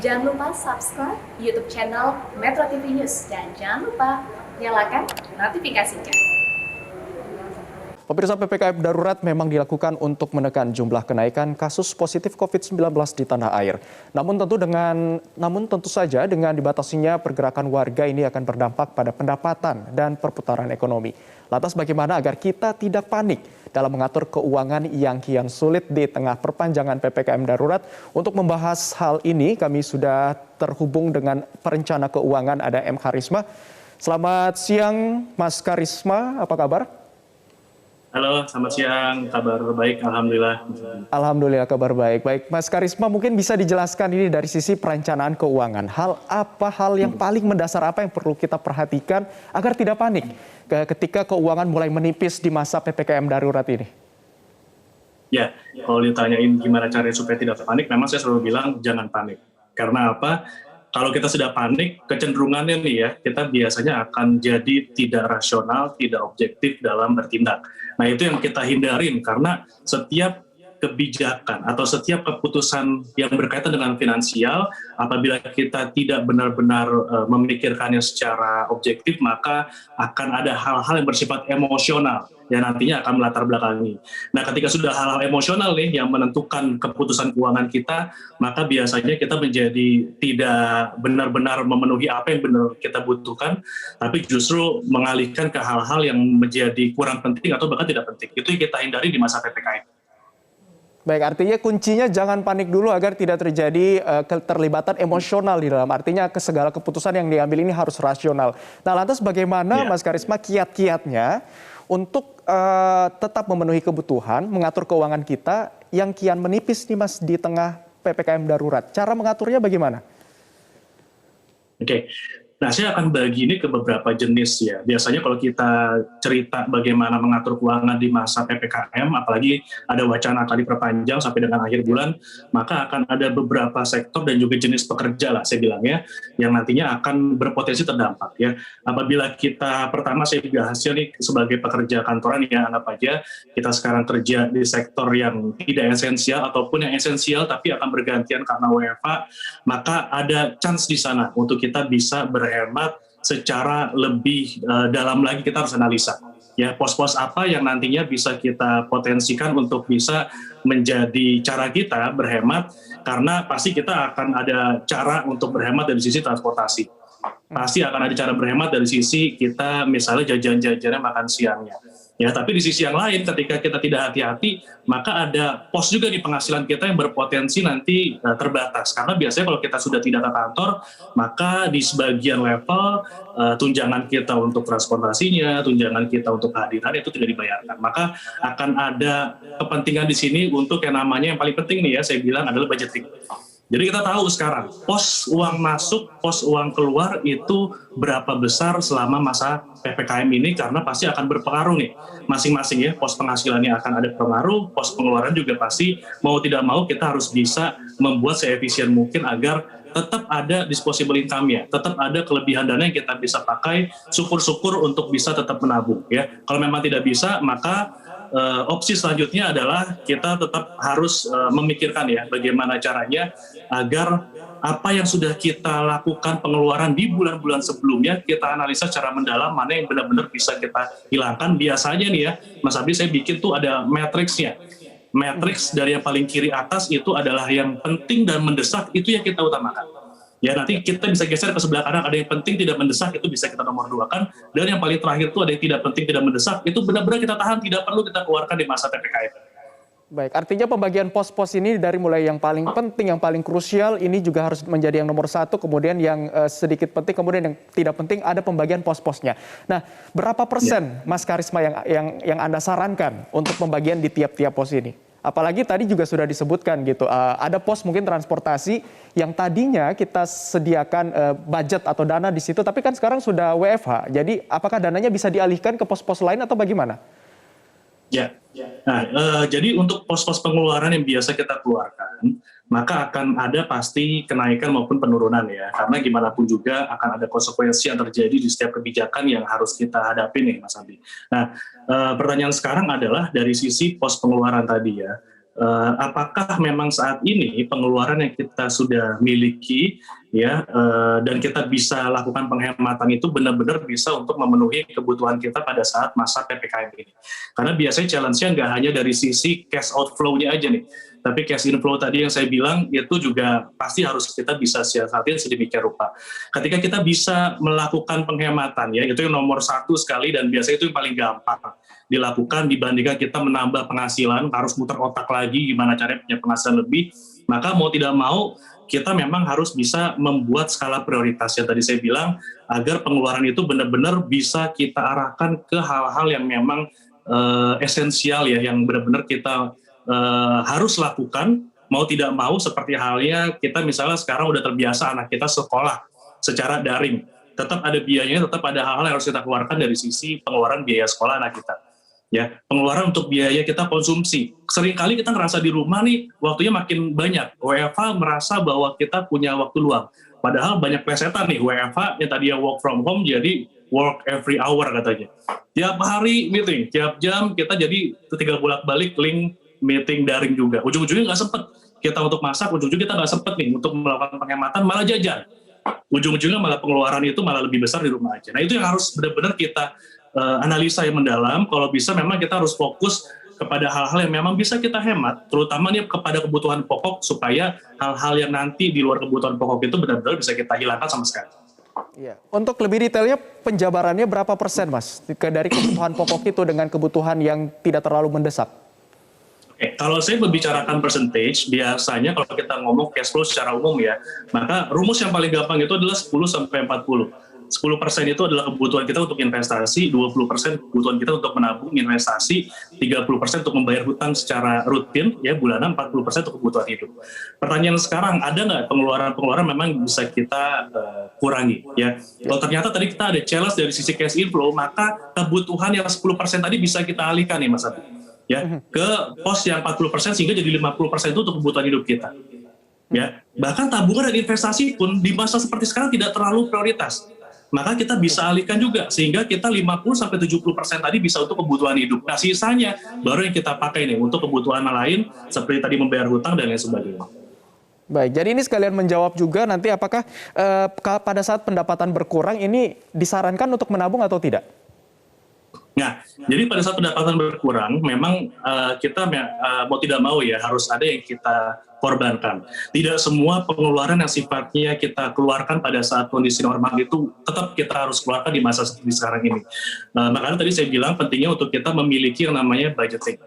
Jangan lupa subscribe YouTube channel Metro TV News dan jangan lupa nyalakan notifikasinya. Pemirsa, PPKM darurat memang dilakukan untuk menekan jumlah kenaikan kasus positif COVID-19 di tanah air. Namun tentu saja dengan dibatasinya pergerakan warga ini akan berdampak pada pendapatan dan perputaran ekonomi. Lantas bagaimana agar kita tidak panik dalam mengatur keuangan yang kian sulit di tengah perpanjangan PPKM darurat? Untuk membahas hal ini kami sudah terhubung dengan perencana keuangan ada M. Karisma. Selamat siang Mas Karisma, apa kabar? Halo, selamat siang. Kabar baik, alhamdulillah. Alhamdulillah kabar baik. Baik, Mas Karisma, mungkin bisa dijelaskan ini dari sisi perencanaan keuangan. Hal yang paling mendasar apa yang perlu kita perhatikan agar tidak panik ketika keuangan mulai menipis di masa PPKM darurat ini? Ya, kalau ditanyain gimana caranya supaya tidak panik, memang saya selalu bilang jangan panik. Karena apa? Kalau kita sudah panik, kecenderungannya nih ya, kita biasanya akan jadi tidak rasional, tidak objektif dalam bertindak. Nah, itu yang kita hindarin karena setiap kebijakan atau setiap keputusan yang berkaitan dengan finansial, apabila kita tidak benar-benar memikirkannya secara objektif, maka akan ada hal-hal yang bersifat emosional yang nantinya akan melatar belakangi. Nah, ketika sudah hal-hal emosional nih yang menentukan keputusan keuangan kita, maka biasanya kita menjadi tidak benar-benar memenuhi apa yang benar kita butuhkan, tapi justru mengalihkan ke hal-hal yang menjadi kurang penting atau bahkan tidak penting. Itu yang kita hindari di masa PPKM. Baik, artinya kuncinya jangan panik dulu agar tidak terjadi keterlibatan emosional di dalam. Artinya segala keputusan yang diambil ini harus rasional. Nah, lantas bagaimana Mas Karisma kiat-kiatnya untuk tetap memenuhi kebutuhan, mengatur keuangan kita yang kian menipis nih Mas di tengah PPKM darurat. Cara mengaturnya bagaimana? Oke. Nah, saya akan bagi ini ke beberapa jenis ya. Biasanya kalau kita cerita bagaimana mengatur keuangan di masa PPKM, apalagi ada wacana akan diperpanjang sampai dengan akhir bulan, maka akan ada beberapa sektor dan juga jenis pekerja lah saya bilang ya, yang nantinya akan berpotensi terdampak ya. Apabila kita pertama saya bahasnya nih sebagai pekerja kantoran ya, anggap aja kita sekarang kerja di sektor yang tidak esensial ataupun yang esensial tapi akan bergantian karena WFH, maka ada chance di sana untuk kita bisa berhemat secara lebih dalam lagi. Kita harus analisa ya pos-pos apa yang nantinya bisa kita potensikan untuk bisa menjadi cara kita berhemat, karena pasti kita akan ada cara untuk berhemat dari sisi transportasi, pasti akan ada cara berhemat dari sisi kita misalnya jajan-jajannya makan siangnya ya. Tapi di sisi yang lain ketika kita tidak hati-hati, maka ada pos juga di penghasilan kita yang berpotensi nanti terbatas, karena biasanya kalau kita sudah tidak ke kantor, maka di sebagian level tunjangan kita untuk transportasinya, tunjangan kita untuk kehadiran itu tidak dibayarkan. Maka akan ada kepentingan di sini untuk yang namanya yang paling penting nih ya, saya bilang adalah budgeting. Jadi kita tahu sekarang pos uang masuk, pos uang keluar itu berapa besar selama masa PPKM ini, karena pasti akan berpengaruh nih masing-masing ya. Pos penghasilannya akan ada pengaruh, pos pengeluaran juga pasti mau tidak mau kita harus bisa membuat seefisien mungkin agar tetap ada disposable income-nya, tetap ada kelebihan dana yang kita bisa pakai, syukur-syukur untuk bisa tetap menabung ya. Kalau memang tidak bisa, maka opsi selanjutnya adalah kita tetap harus memikirkan ya bagaimana caranya agar apa yang sudah kita lakukan pengeluaran di bulan-bulan sebelumnya kita analisa secara mendalam mana yang benar-benar bisa kita hilangkan. Biasanya nih ya Mas Abdi, saya bikin tuh ada matriksnya. Matriks dari yang paling kiri atas itu adalah yang penting dan mendesak, itu yang kita utamakan. Ya, nanti kita bisa geser ke sebelah kanan, ada yang penting tidak mendesak, itu bisa kita nomor 2-kan. Dan yang paling terakhir itu ada yang tidak penting tidak mendesak, itu benar-benar kita tahan, tidak perlu kita keluarkan di masa PPKM. Baik, artinya pembagian pos-pos ini dari mulai yang paling penting, yang paling krusial, ini juga harus menjadi yang nomor 1, kemudian yang sedikit penting, kemudian yang tidak penting, ada pembagian pos-posnya. Nah, berapa persen Mas Karisma yang Anda sarankan untuk pembagian di tiap-tiap pos ini? Apalagi tadi juga sudah disebutkan gitu, ada pos mungkin transportasi yang tadinya kita sediakan budget atau dana di situ, tapi kan sekarang sudah WFH. Jadi apakah dananya bisa dialihkan ke pos-pos lain atau bagaimana? Ya, nah, jadi untuk pos-pos pengeluaran yang biasa kita keluarkan, maka akan ada pasti kenaikan maupun penurunan ya, karena gimana pun juga akan ada konsekuensi yang terjadi di setiap kebijakan yang harus kita hadapi nih Mas Adi. Nah, pertanyaan sekarang adalah dari sisi pos pengeluaran tadi ya, apakah memang saat ini pengeluaran yang kita sudah miliki ya dan kita bisa lakukan penghematan itu benar-benar bisa untuk memenuhi kebutuhan kita pada saat masa PPKM ini. Karena biasanya challenge-nya nggak hanya dari sisi cash outflow-nya aja nih, tapi cash inflow tadi yang saya bilang itu juga pasti harus kita bisa siasatin sedemikian rupa. Ketika kita bisa melakukan penghematan ya, itu yang nomor satu sekali dan biasanya itu yang paling gampang dilakukan dibandingkan kita menambah penghasilan, harus muter otak lagi gimana caranya punya penghasilan lebih, maka mau tidak mau kita memang harus bisa membuat skala prioritas yang tadi saya bilang agar pengeluaran itu benar-benar bisa kita arahkan ke hal-hal yang memang esensial ya, yang benar-benar kita harus lakukan mau tidak mau, seperti halnya kita misalnya sekarang udah terbiasa anak kita sekolah secara daring, tetap ada biayanya, tetap ada hal-hal yang harus kita keluarkan dari sisi pengeluaran biaya sekolah anak kita. Ya, pengeluaran untuk biaya kita konsumsi. Seringkali kita ngerasa di rumah nih, waktunya makin banyak. WFH merasa bahwa kita punya waktu luang. Padahal banyak plesetan nih, WFH yang tadinya work from home jadi work every hour katanya. Tiap hari meeting, tiap jam kita jadi tinggal bolak-balik link meeting daring juga. Ujung-ujungnya nggak sempet kita untuk masak, ujung-ujungnya kita nggak sempet nih untuk melakukan penghematan, malah jajan. Ujung-ujungnya malah pengeluaran itu malah lebih besar di rumah aja. Nah itu yang harus benar-benar kita analisa yang mendalam. Kalau bisa memang kita harus fokus kepada hal-hal yang memang bisa kita hemat, terutama nih kepada kebutuhan pokok, supaya hal-hal yang nanti di luar kebutuhan pokok itu benar-benar bisa kita hilangkan sama sekali. Iya. Untuk lebih detailnya penjabarannya berapa persen Mas dari kebutuhan pokok itu dengan kebutuhan yang tidak terlalu mendesak? Oke, kalau saya membicarakan percentage, biasanya kalau kita ngomong cash flow secara umum ya, maka rumus yang paling gampang itu adalah 10-40. 10% itu adalah kebutuhan kita untuk investasi, 20% kebutuhan kita untuk menabung investasi, 30% untuk membayar hutang secara rutin ya bulanan, 40% untuk kebutuhan hidup. Pertanyaan sekarang, ada nggak pengeluaran-pengeluaran memang bisa kita kurangi ya? Kalau ternyata tadi kita ada challenge dari sisi cash inflow, maka kebutuhan yang 10% tadi bisa kita alihkan nih Mas Abi, ya ke pos yang 40% sehingga jadi 50% itu untuk kebutuhan hidup kita. Ya, bahkan tabungan dan investasi pun di masa seperti sekarang tidak terlalu prioritas. Maka kita bisa alihkan juga, sehingga kita 50-70% tadi bisa untuk kebutuhan hidup. Nah sisanya baru yang kita pakai nih untuk kebutuhan lain, seperti tadi membayar hutang dan lain sebagainya. Baik, jadi ini sekalian menjawab juga nanti apakah pada saat pendapatan berkurang ini disarankan untuk menabung atau tidak? Nah, jadi pada saat pendapatan berkurang, memang kita mau tidak mau ya harus ada yang kita korbankan. Tidak semua pengeluaran yang sifatnya kita keluarkan pada saat kondisi normal itu tetap kita harus keluarkan di masa seperti sekarang ini. Makanya tadi saya bilang pentingnya untuk kita memiliki yang namanya budgeting.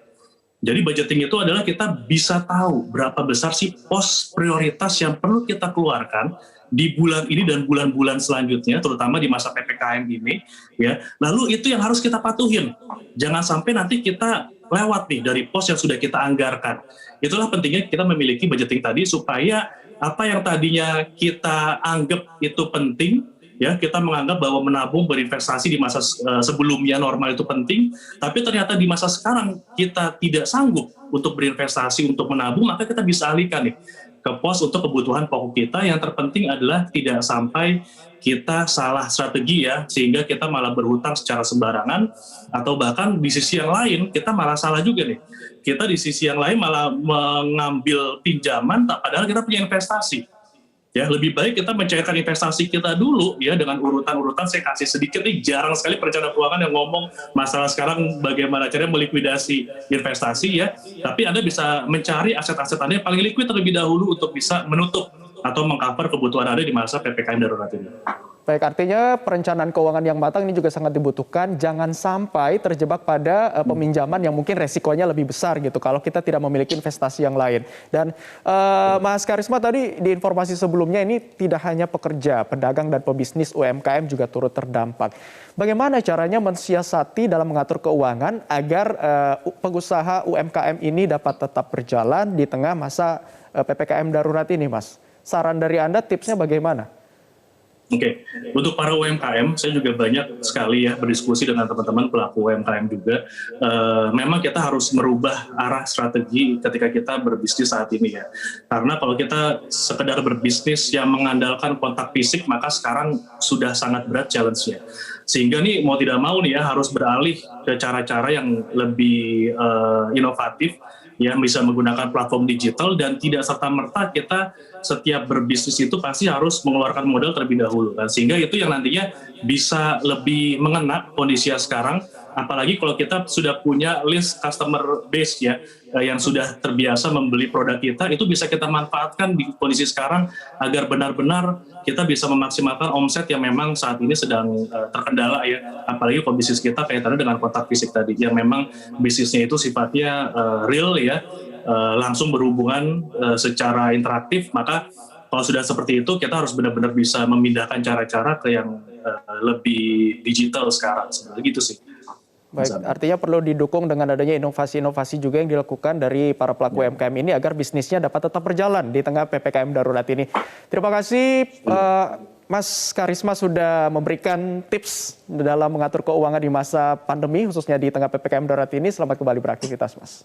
Jadi budgeting itu adalah kita bisa tahu berapa besar sih pos prioritas yang perlu kita keluarkan di bulan ini dan bulan-bulan selanjutnya, terutama di masa PPKM ini, ya. Lalu itu yang harus kita patuhin. Jangan sampai nanti kita lewat nih dari pos yang sudah kita anggarkan. Itulah pentingnya kita memiliki budgeting tadi supaya apa yang tadinya kita anggap itu penting, ya kita menganggap bahwa menabung berinvestasi di masa sebelumnya normal itu penting, tapi ternyata di masa sekarang kita tidak sanggup untuk berinvestasi, untuk menabung, maka kita bisa alihkan nih ke pos untuk kebutuhan pokok kita. Yang terpenting adalah tidak sampai kita salah strategi ya, sehingga kita malah berhutang secara sembarangan, atau bahkan di sisi yang lain kita malah salah juga nih. Kita di sisi yang lain malah mengambil pinjaman, padahal kita punya investasi. Ya, lebih baik kita mencairkan investasi kita dulu ya dengan urutan-urutan. Saya kasih sedikit nih, jarang sekali perencana keuangan yang ngomong masalah sekarang bagaimana caranya melikuidasi investasi ya. Tapi Anda bisa mencari aset-aset Anda yang paling liquid terlebih dahulu untuk bisa menutup atau mengcover kebutuhan Anda di masa PPKM darurat ini. Baik, artinya perencanaan keuangan yang matang ini juga sangat dibutuhkan. Jangan sampai terjebak pada peminjaman yang mungkin resikonya lebih besar gitu kalau kita tidak memiliki investasi yang lain. Dan Mas Karisma tadi di informasi sebelumnya ini tidak hanya pekerja, pedagang dan pebisnis UMKM juga turut terdampak. Bagaimana caranya mensiasati dalam mengatur keuangan agar pengusaha UMKM ini dapat tetap berjalan di tengah masa PPKM darurat ini, Mas? Saran dari Anda, tipsnya bagaimana? Oke, untuk para UMKM, saya juga banyak sekali ya berdiskusi dengan teman-teman pelaku UMKM juga. Memang kita harus merubah arah strategi ketika kita berbisnis saat ini ya. Karena kalau kita sekedar berbisnis yang mengandalkan kontak fisik, maka sekarang sudah sangat berat challenge-nya. Sehingga nih mau tidak mau nih ya harus beralih ke cara-cara yang lebih inovatif ya bisa menggunakan platform digital dan tidak serta-merta kita setiap berbisnis itu pasti harus mengeluarkan modal terlebih dahulu kan. Sehingga itu yang nantinya bisa lebih mengena kondisi sekarang, apalagi kalau kita sudah punya list customer base ya yang sudah terbiasa membeli produk kita, itu bisa kita manfaatkan di kondisi sekarang agar benar-benar kita bisa memaksimalkan omset yang memang saat ini sedang terkendala ya, apalagi kalau bisnis kita kaitannya dengan kontak fisik tadi yang memang bisnisnya itu sifatnya real ya, langsung berhubungan secara interaktif. Maka kalau sudah seperti itu kita harus benar-benar bisa memindahkan cara-cara ke yang lebih digital sekarang, sebenarnya gitu sih. Baik, artinya perlu didukung dengan adanya inovasi-inovasi juga yang dilakukan dari para pelaku UMKM ini agar bisnisnya dapat tetap berjalan di tengah PPKM darurat ini. Terima kasih Mas Karisma sudah memberikan tips dalam mengatur keuangan di masa pandemi, khususnya di tengah PPKM darurat ini. Selamat kembali beraktivitas, Mas.